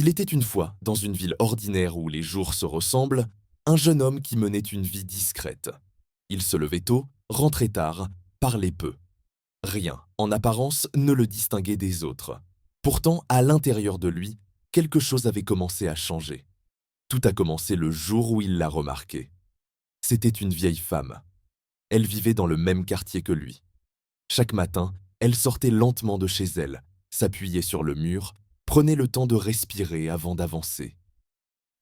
Il était une fois, dans une ville ordinaire où les jours se ressemblent, un jeune homme qui menait une vie discrète. Il se levait tôt, rentrait tard, parlait peu. Rien, en apparence, ne le distinguait des autres. Pourtant, à l'intérieur de lui, quelque chose avait commencé à changer. Tout a commencé le jour où il l'a remarqué. C'était une vieille femme. Elle vivait dans le même quartier que lui. Chaque matin, elle sortait lentement de chez elle, s'appuyait sur le mur, prenait le temps de respirer avant d'avancer.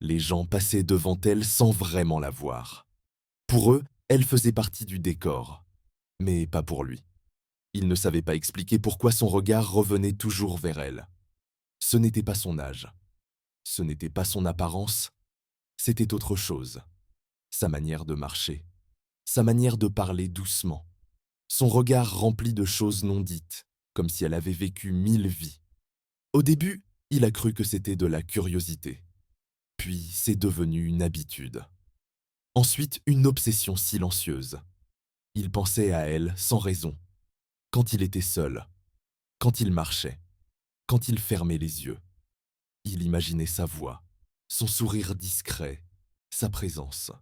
Les gens passaient devant elle sans vraiment la voir. Pour eux, elle faisait partie du décor, mais pas pour lui. Il ne savait pas expliquer pourquoi son regard revenait toujours vers elle. Ce n'était pas son âge, ce n'était pas son apparence, c'était autre chose. Sa manière de marcher, sa manière de parler doucement, son regard rempli de choses non dites, comme si elle avait vécu 1000 vies. Au début, il a cru que c'était de la curiosité. Puis c'est devenu une habitude. Ensuite, une obsession silencieuse. Il pensait à elle sans raison, quand il était seul, quand il marchait, quand il fermait les yeux. Il imaginait sa voix, son sourire discret, sa présence.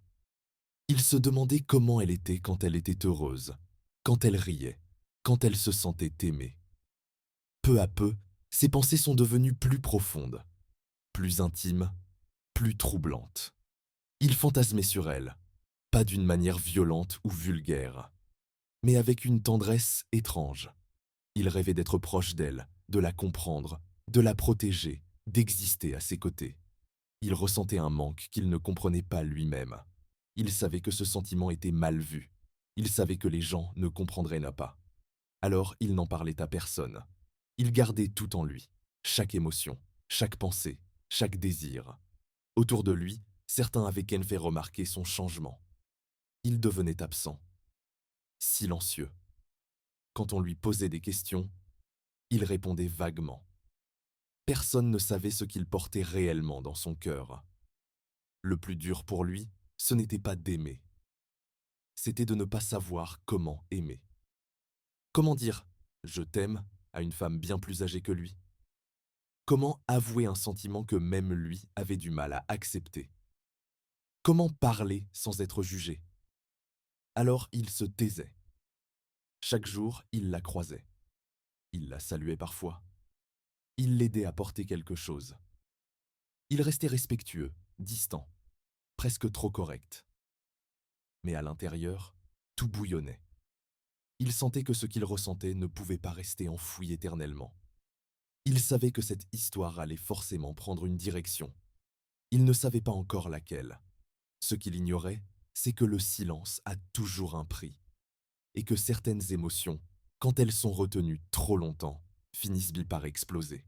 Il se demandait comment elle était quand elle était heureuse, quand elle riait, quand elle se sentait aimée. Peu à peu, ses pensées sont devenues plus profondes, plus intimes, plus troublantes. Il fantasmait sur elle, pas d'une manière violente ou vulgaire, mais avec une tendresse étrange. Il rêvait d'être proche d'elle, de la comprendre, de la protéger, d'exister à ses côtés. Il ressentait un manque qu'il ne comprenait pas lui-même. Il savait que ce sentiment était mal vu. Il savait que les gens ne comprendraient pas. Alors il n'en parlait à personne. Il gardait tout en lui, chaque émotion, chaque pensée, chaque désir. Autour de lui, certains avaient qu'à fait remarquer son changement. Il devenait absent, silencieux. Quand on lui posait des questions, il répondait vaguement. Personne ne savait ce qu'il portait réellement dans son cœur. Le plus dur pour lui, ce n'était pas d'aimer, c'était de ne pas savoir comment aimer. Comment dire «je t'aime» à une femme bien plus âgée que lui? Comment avouer un sentiment que même lui avait du mal à accepter? Comment parler sans être jugé? Alors il se taisait. Chaque jour, il la croisait. Il la saluait parfois. Il l'aidait à porter quelque chose. Il restait respectueux, distant, presque trop correct. Mais à l'intérieur, tout bouillonnait. Il sentait que ce qu'il ressentait ne pouvait pas rester enfoui éternellement. Il savait que cette histoire allait forcément prendre une direction. Il ne savait pas encore laquelle. Ce qu'il ignorait, c'est que le silence a toujours un prix, et que certaines émotions, quand elles sont retenues trop longtemps, finissent par exploser.